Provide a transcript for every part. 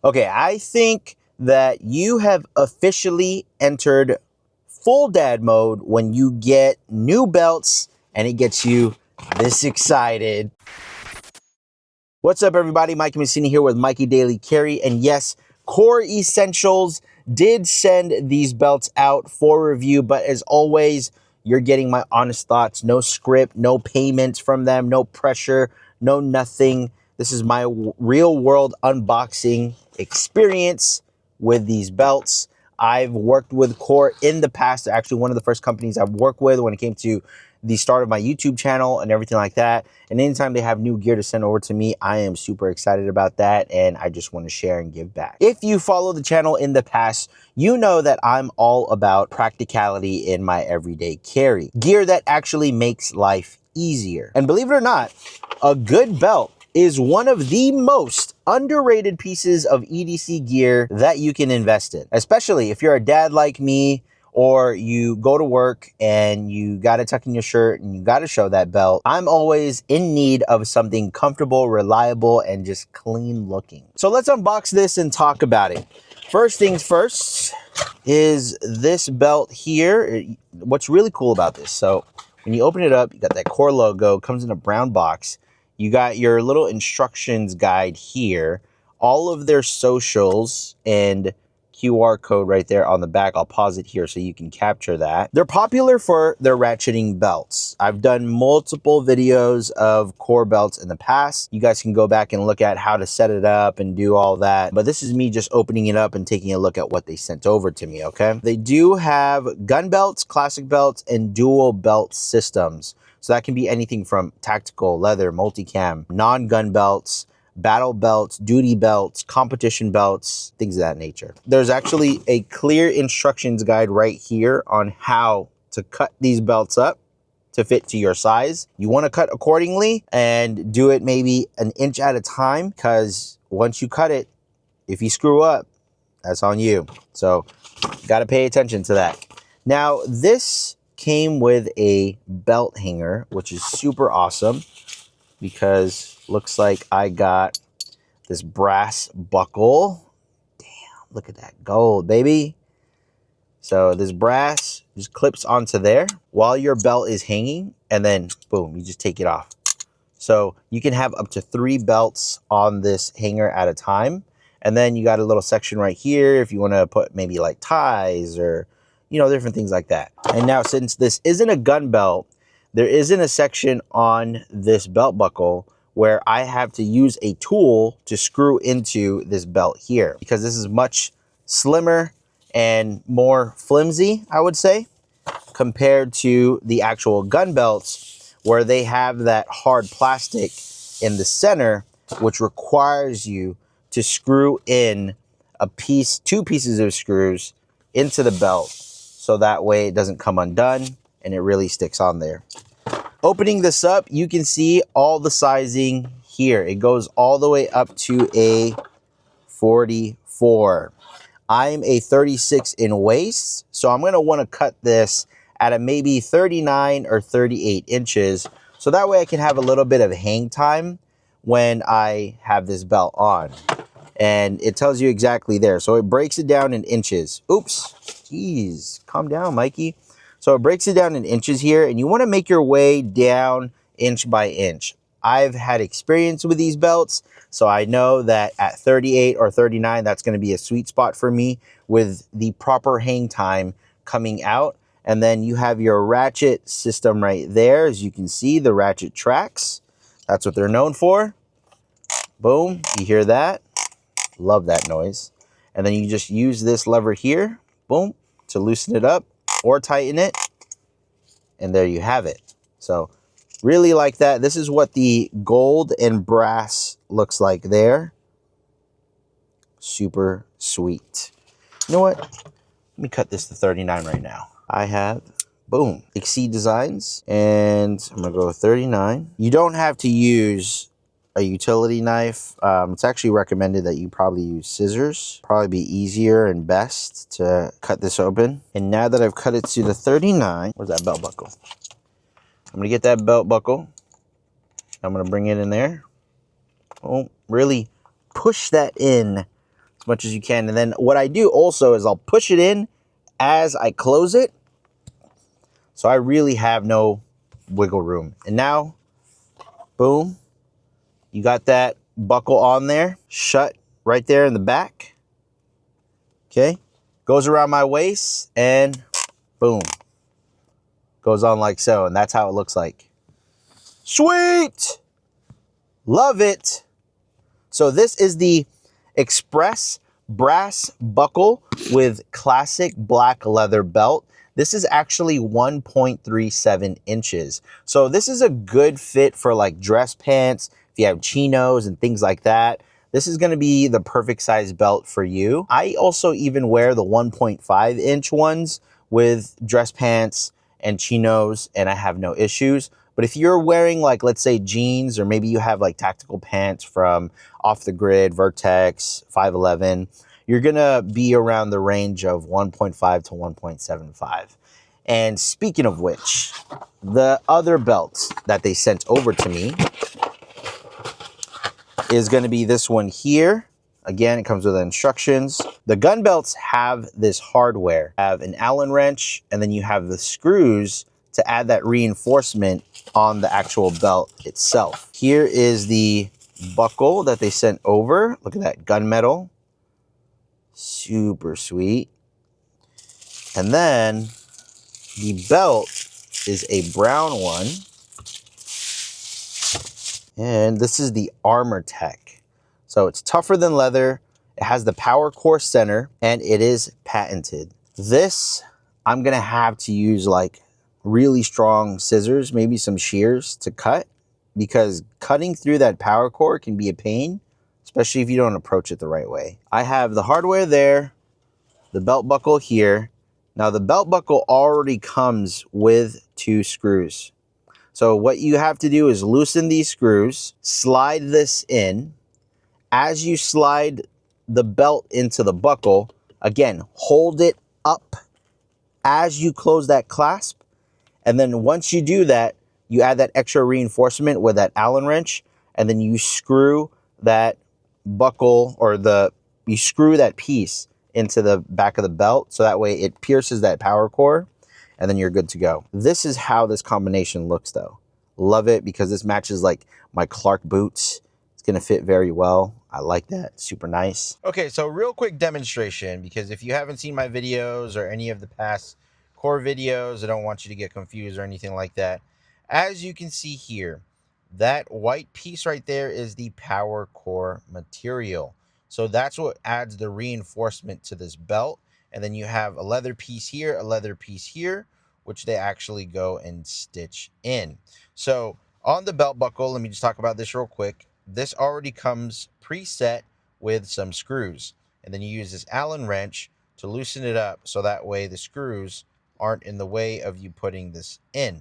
Okay, I think that you have officially entered full dad mode when you get new belts and it gets you this excited. What's up, everybody? Mike Messini here with Mikey Daily Carry. And yes, Core Essentials did send these belts out for review, but as always, you're getting my honest thoughts. No script, no payments from them, no pressure, no nothing. This is my real world unboxing experience with these belts. I've worked with Core in the past. Actually, one of the first companies I've worked with when it came to the start of my YouTube channel and everything like that. And anytime they have new gear to send over to me, I am super excited about that. And I just want to share and give back. If you follow the channel in the past, you know that I'm all about practicality in my everyday carry. Gear that actually makes life easier. And believe it or not, a good belt is one of the most underrated pieces of EDC gear that you can invest in, especially if you're a dad like me, or you go to work and you got to tuck in your shirt and you got to show that belt. I'm always in need of something comfortable, reliable, and just clean looking. So let's unbox this and talk about it. First things first is this belt here. What's really cool about this, so when you open it up, you got that Core logo, comes in a brown box. You got your little instructions guide here, all of their socials and QR code right there on the back. I'll pause it here so you can capture that. They're popular for their ratcheting belts. I've done multiple videos of Core belts in the past. You guys can go back and look at how to set it up and do all that. But this is me just opening it up and taking a look at what they sent over to me, okay? They do have gun belts, classic belts, and dual belt systems. So that can be anything from tactical, leather, multicam, non-gun belts, battle belts, duty belts, competition belts, things of that nature. There's actually a clear instructions guide right here on how to cut these belts up to fit to your size. You want to cut accordingly and do it maybe an inch at a time, because once you cut it, if you screw up, that's on you. So got to pay attention to that. Now, this came with a belt hanger, which is super awesome, because looks like I got this brass buckle. Damn, look at that gold, baby. So this brass just clips onto there while your belt is hanging, and then boom, you just take it off. So you can have up to 3 belts on this hanger at a time. And then you got a little section right here if you want to put maybe like ties or, you know, different things like that. And now, since this isn't a gun belt, there isn't a section on this belt buckle where I have to use a tool to screw into this belt here, because this is much slimmer and more flimsy, I would say, compared to the actual gun belts, where they have that hard plastic in the center, which requires you to screw in a piece, 2 pieces of screws into the belt, so that way it doesn't come undone and it really sticks on there. Opening this up, you can see all the sizing here. It goes all the way up to a 44. I'm a 36 in waist, so I'm going to want to cut this at a maybe 39 or 38 inches, so that way I can have a little bit of hang time when I have this belt on. And it tells you exactly there. So it breaks it down in inches. Oops, jeez, calm down, Mikey. So it breaks it down in inches here, and you want to make your way down inch by inch. I've had experience with these belts, so I know that at 38 or 39, that's going to be a sweet spot for me with the proper hang time coming out. And then you have your ratchet system right there. As you can see, the ratchet tracks. That's what they're known for. Boom, you hear that? Love that noise. And then you just use this lever here, boom, to loosen it up or tighten it. And there you have it. So really like that. This is what the gold and brass looks like there. Super sweet. You know what? Let me cut this to 39 right now. I have, boom, Exceed Designs, and I'm gonna go with 39. You don't have to use a utility knife. It's actually recommended that you probably use scissors. Probably be easier and best to cut this open. And now that I've cut it to the 39, where's that belt buckle? I'm gonna get that belt buckle. I'm gonna bring it in there. Oh, really push that in much as you can. And then what I do also is I'll push it in as I close it. So I really have no wiggle room. And now, boom, you got that buckle on there, shut right there in the back. Okay, goes around my waist and boom, goes on like so. And that's how it looks like. Sweet! Love it. So this is the Express brass buckle with classic black leather belt. This is actually 1.37 inches. So this is a good fit for like dress pants, if you have chinos and things like that. This is going to be the perfect size belt for you. I also even wear the 1.5 inch ones with dress pants and chinos, and I have no issues. But if you're wearing like, let's say jeans, or maybe you have like tactical pants from Off the Grid, Vertex, 511, you're gonna be around the range of 1.5 to 1.75. And speaking of which, the other belt that they sent over to me is gonna be this one here. Again, it comes with instructions. The gun belts have this hardware, have an Allen wrench, and then you have the screws to add that reinforcement on the actual belt itself. Here is the buckle that they sent over. Look at that gunmetal. Super sweet. And then the belt is a brown one. And this is the Armortek. So it's tougher than leather. It has the power core center and it is patented. This, I'm gonna have to use like really strong scissors, maybe some shears to cut, because cutting through that power core can be a pain, especially if you don't approach it the right way. I have the hardware there, the belt buckle here. Now the belt buckle already comes with 2 screws. So what you have to do is loosen these screws, slide this in. As you slide the belt into the buckle, again, hold it up as you close that clasp. And then once you do that, you add that extra reinforcement with that Allen wrench, and then you screw that buckle, or you screw that piece into the back of the belt, so that way it pierces that power core, and then you're good to go. This is how this combination looks though. Love it because this matches like my Clark boots. It's gonna fit very well. I like that, super nice. Okay, so real quick demonstration, because if you haven't seen my videos or any of the past core videos, I don't want you to get confused or anything like that. As you can see here, that white piece right there is the power core material. So that's what adds the reinforcement to this belt. And then you have a leather piece here, a leather piece here, which they actually go and stitch in. So on the belt buckle, let me just talk about this real quick. This already comes preset with some screws. And then you use this Allen wrench to loosen it up, so that way the screws aren't in the way of you putting this in.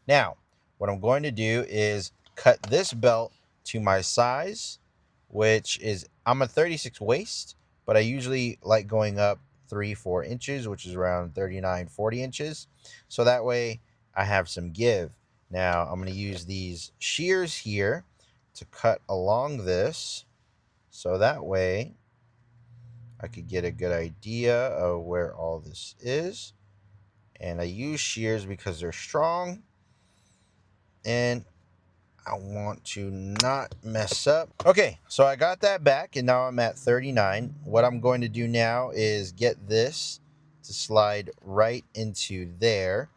Now, what I'm going to do is cut this belt to my size, which is, I'm a 36 waist, but I usually like going up 3-4 inches, which is around 39-40 inches. So that way I have some give. Now I'm going to use these shears here to cut along this, so that way I could get a good idea of where all this is. And I use shears because they're strong and I want to not mess up. Okay, so I got that back and now I'm at 39. What I'm going to do now is get this to slide right into there.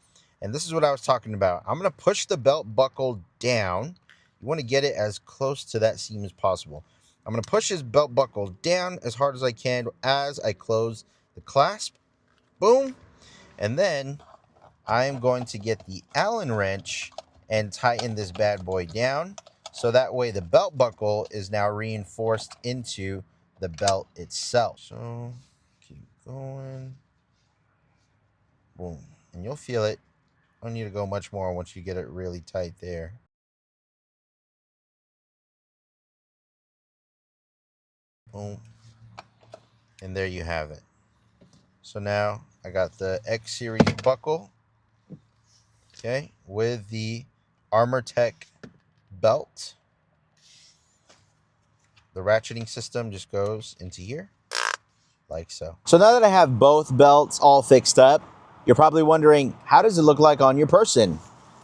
And this is what I was talking about. I'm going to push the belt buckle down. You want to get it as close to that seam as possible. I'm going to push this belt buckle down as hard as I can as I close the clasp. Boom. And then I'm going to get the Allen wrench and tighten this bad boy down, so that way the belt buckle is now reinforced into the belt itself. So keep going. Boom. And you'll feel it. Don't need to go much more once you get it really tight there. Boom. And there you have it. So now I got the X series buckle, okay, with the Armortek belt. The ratcheting system just goes into here. like so. So now that I have both belts all fixed up, you're probably wondering, how does it look like on your person?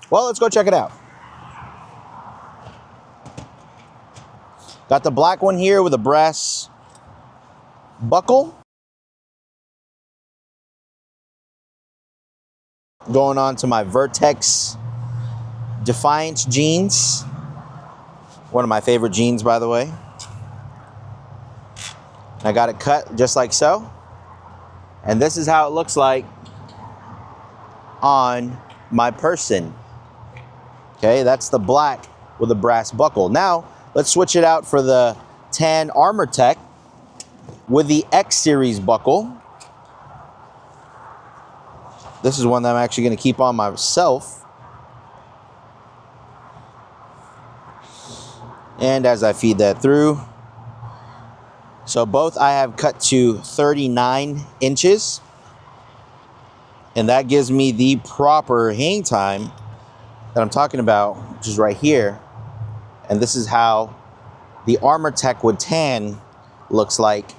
Well, let's go check it out. Got the black one here with a brass buckle. Going on to my Vertex Defiance jeans. One of my favorite jeans, by the way. I got it cut just like so. And this is how it looks like on my person. Okay, that's the black with a brass buckle. Now, let's switch it out for the tan Armortek with the X series buckle. This is one that I'm actually going to keep on myself. And as I feed that through, so both I have cut to 39 inches. And that gives me the proper hang time that I'm talking about, which is right here. And this is how the Armortek with tan looks like.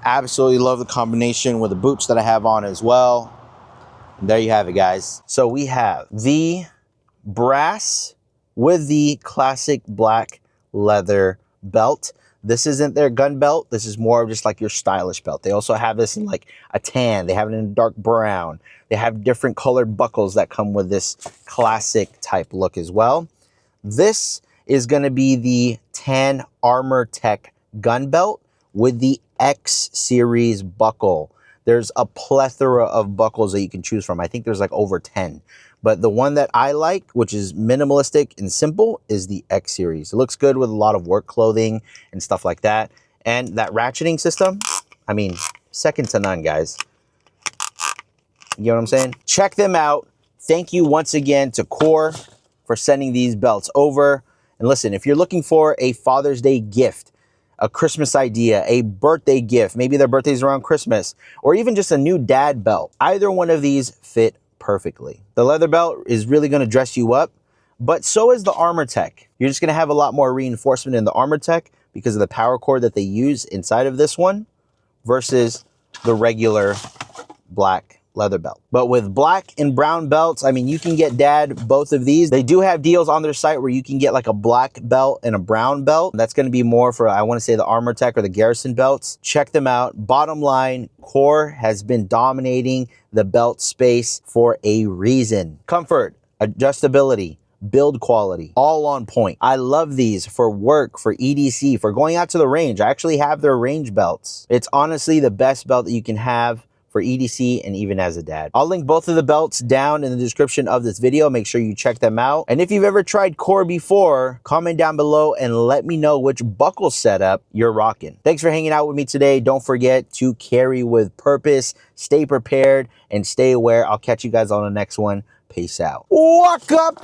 Absolutely love the combination with the boots that I have on as well. And there you have it, guys. So we have the brass with the classic black leather belt. This isn't their gun belt. This is more of just like your stylish belt. They also have this in like a tan. They have it in a dark brown. They have different colored buckles that come with this classic type look as well. This is going to be the tan Armortek gun belt with the X series buckle. There's a plethora of buckles that you can choose from. I think there's like over 10. But the one that I like, which is minimalistic and simple, is the X series. It looks good with a lot of work clothing and stuff like that. And that ratcheting system, I mean, second to none, guys. You know what I'm saying? Check them out. Thank you once again to Core for sending these belts over. And listen, if you're looking for a Father's Day gift, a Christmas idea, a birthday gift, maybe their birthday's around Christmas, or even just a new dad belt, either one of these fit perfectly. The leather belt is really going to dress you up, but so is the Armortek. You're just going to have a lot more reinforcement in the Armortek because of the power cord that they use inside of this one versus the regular black leather belt. But with black and brown belts, I mean, you can get dad both of these. They do have deals on their site where you can get like a black belt and a brown belt. That's going to be more for, I want to say, the Armortek or the Garrison belts. Check them out. Bottom line, Core has been dominating the belt space for a reason. Comfort, adjustability, build quality, all on point. I love these for work, for EDC, for going out to the range. I actually have their range belts. It's honestly the best belt that you can have for EDC and even as a dad. I'll link both of the belts down in the description of this video. Make sure you check them out. And if you've ever tried Core before, comment down below and let me know which buckle setup you're rocking. Thanks for hanging out with me today. Don't forget to carry with purpose, stay prepared, and stay aware. I'll catch you guys on the next one. Peace out. Walk up.